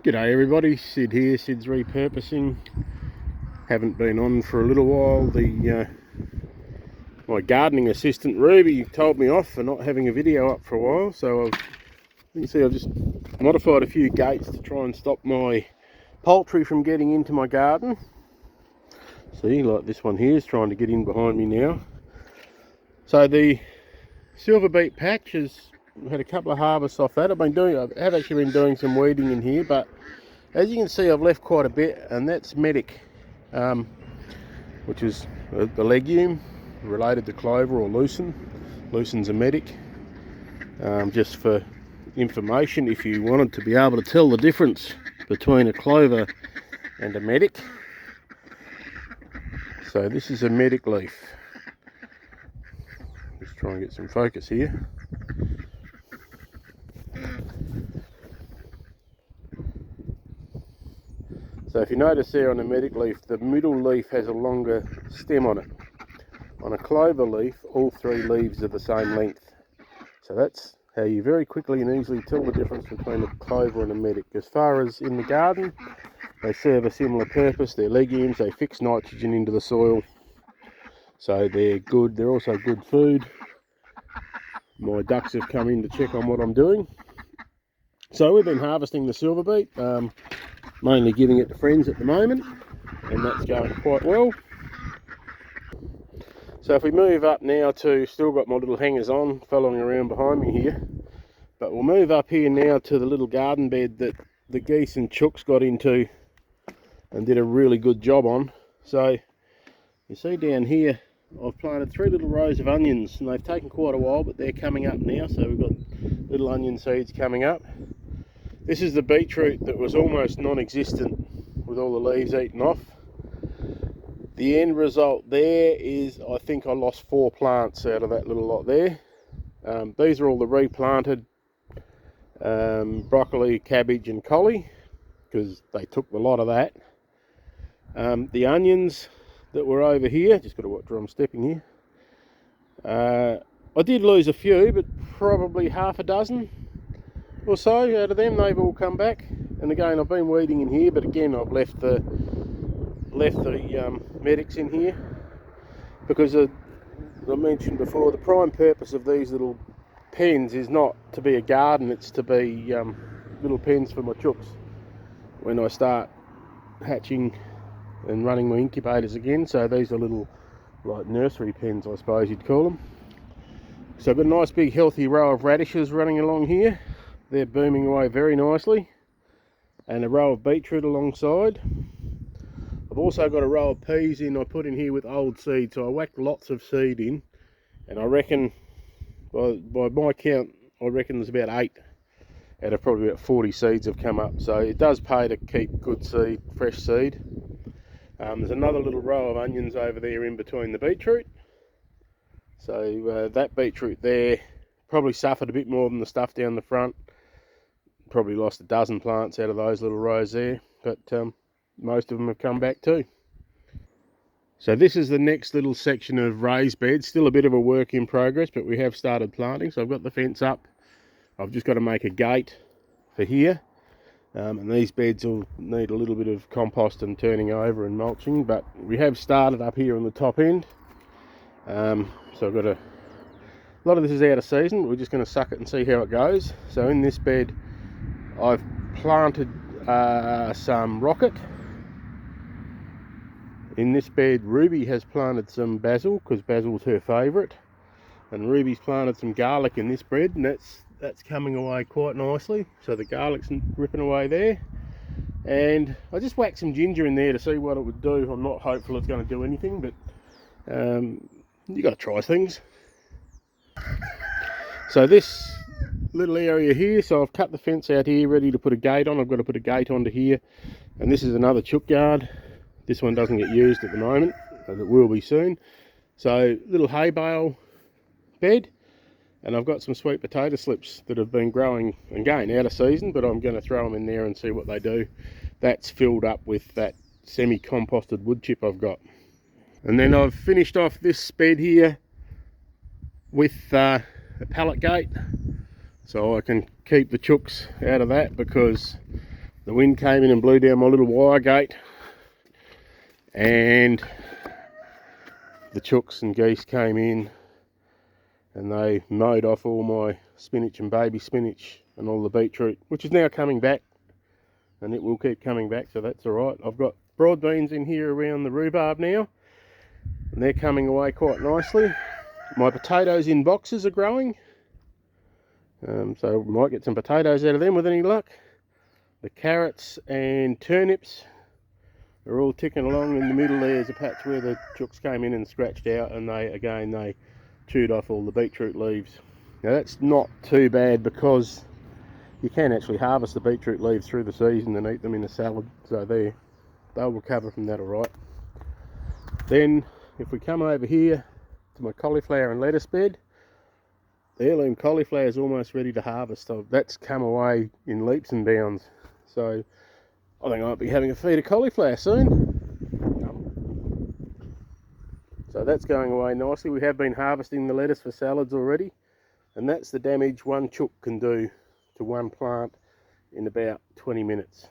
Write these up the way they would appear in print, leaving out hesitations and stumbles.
G'day everybody, Sid here, Sid's Repurposing. Haven't been on for a little while. My gardening assistant Ruby told me off for not having a video up for a while, so you can see I've just modified a few gates to try and stop my poultry from getting into my garden. See, like this one here is trying to get in behind me now. So the silver beet patch has had a couple of harvests off that. I have actually been doing some weeding in here, but as you can see, I've left quite a bit, and that's medic, which is the legume related to clover or lucerne. Lucerne's a medic. Just for information, if you wanted to be able to tell the difference between a clover and a medic. So this is a medic leaf. Just try and get some focus here. So if you notice there on a medic leaf, the middle leaf has a longer stem on it. On a clover leaf, all three leaves are the same length. So that's how you very quickly and easily tell the difference between a clover and a medic. As far as in the garden, they serve a similar purpose. They're legumes, they fix nitrogen into the soil. So they're good, they're also good food. My ducks have come in to check on what I'm doing. So we've been harvesting the silver beet. Mainly giving it to friends at the moment, and that's going quite well. So if we move up now to, still got my little hangers on following around behind me here, but we'll move up here now to the little garden bed that the geese and chooks got into and did a really good job on. So you see down here I've planted 3 little rows of onions, and they've taken quite a while, but they're coming up now. So we've got little onion seeds coming up. This is the beetroot that was almost non-existent with all the leaves eaten off. The end result there is, I think I lost 4 plants out of that little lot there. These are all the replanted broccoli, cabbage and collie, because they took a lot of that. The onions that were over here, just got to watch where I'm stepping here. I did lose a few, but probably half a dozen or so out of them. They've all come back, and again I've been weeding in here, but again I've left the medics in here because I mentioned before, the prime purpose of these little pens is not to be a garden, it's to be little pens for my chooks when I start hatching and running my incubators again. So these are little like nursery pens, I suppose you'd call them. So I've got a nice big healthy row of radishes running along here. They're booming away very nicely, and a row of beetroot alongside. I've also got a row of peas in, I put in here with old seed, so I whacked lots of seed in, and I reckon, by my count, I reckon there's about 8 out of probably about 40 seeds have come up. So it does pay to keep good seed, fresh seed. There's another little row of onions over there in between the beetroot. So that beetroot there probably suffered a bit more than the stuff down the front. Probably lost a dozen plants out of those little rows there, but most of them have come back too. So this is the next little section of raised beds, still a bit of a work in progress, but we have started planting. So I've got the fence up, I've just got to make a gate for here, and these beds will need a little bit of compost and turning over and mulching, but we have started up here on the top end. So I've got a lot of this is out of season, but we're just going to suck it and see how it goes. So in this bed I've planted some rocket. In this bed Ruby has planted some basil, because basil's her favourite, and Ruby's planted some garlic in this bed, and that's coming away quite nicely. So the garlic's ripping away there, and I just whacked some ginger in there to see what it would do. I'm not hopeful it's going to do anything, but you got to try things. So this little area here, so I've cut the fence out here ready to put a gate on. I've got to put a gate onto here, and this is another chook yard. This one doesn't get used at the moment, but it will be soon. So little hay bale bed, and I've got some sweet potato slips that have been growing again out of season, but I'm going to throw them in there and see what they do. That's filled up with that semi-composted wood chip I've got. And then I've finished off this bed here with a pallet gate, so I can keep the chooks out of that, because the wind came in and blew down my little wire gate, and the chooks and geese came in and they mowed off all my spinach and baby spinach and all the beetroot, which is now coming back, and it will keep coming back, so that's alright. I've got broad beans in here around the rhubarb now, and they're coming away quite nicely. My potatoes in boxes are growing, so we might get some potatoes out of them with any luck. The carrots and turnips are all ticking along. In the middle there's a patch where the chooks came in and scratched out, and they chewed off all the beetroot leaves. Now that's not too bad because you can actually harvest the beetroot leaves through the season and eat them in a salad, so they'll recover from that alright. Then if we come over here to my cauliflower and lettuce bed, the heirloom cauliflower is almost ready to harvest. So that's come away in leaps and bounds, so I think I might be having a feed of cauliflower soon. So that's going away nicely. We have been harvesting the lettuce for salads already, and that's the damage one chook can do to one plant in about 20 minutes.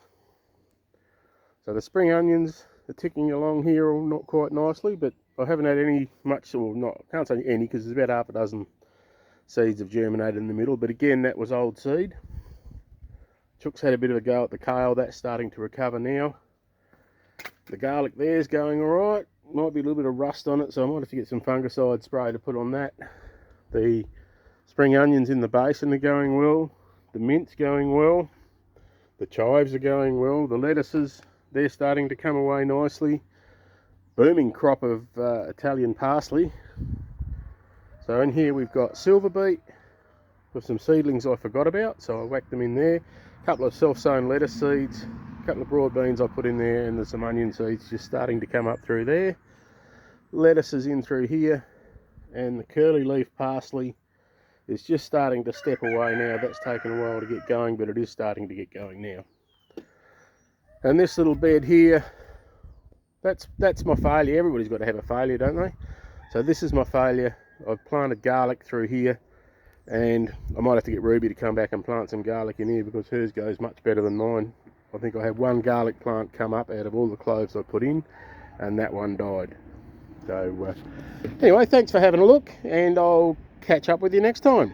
So the spring onions are ticking along here all not quite nicely, but I haven't had any much, or not, I can't say any because there's about half a dozen seeds have germinated in the middle, but again that was old seed. Chooks had a bit of a go at the kale, that's starting to recover now. The garlic there's going alright. Might be a little bit of rust on it, so I might have to get some fungicide spray to put on that. The spring onions in the basin are going well. The mint's going well. The chives are going well. The lettuces, they're starting to come away nicely. Booming crop of Italian parsley. So in here we've got silver beet with some seedlings I forgot about, so I whacked them in there. A couple of self-sown lettuce seeds, a couple of broad beans I put in there, and there's some onion seeds just starting to come up through there. Lettuce is in through here, and the curly leaf parsley is just starting to step away now. That's taken a while to get going, but it is starting to get going now. And this little bed here, that's my failure. Everybody's got to have a failure, don't they? So this is my failure. I've planted garlic through here, and I might have to get Ruby to come back and plant some garlic in here because hers goes much better than mine. I think I had one garlic plant come up out of all the cloves I put in, and that one died. So anyway, thanks for having a look, and I'll catch up with you next time.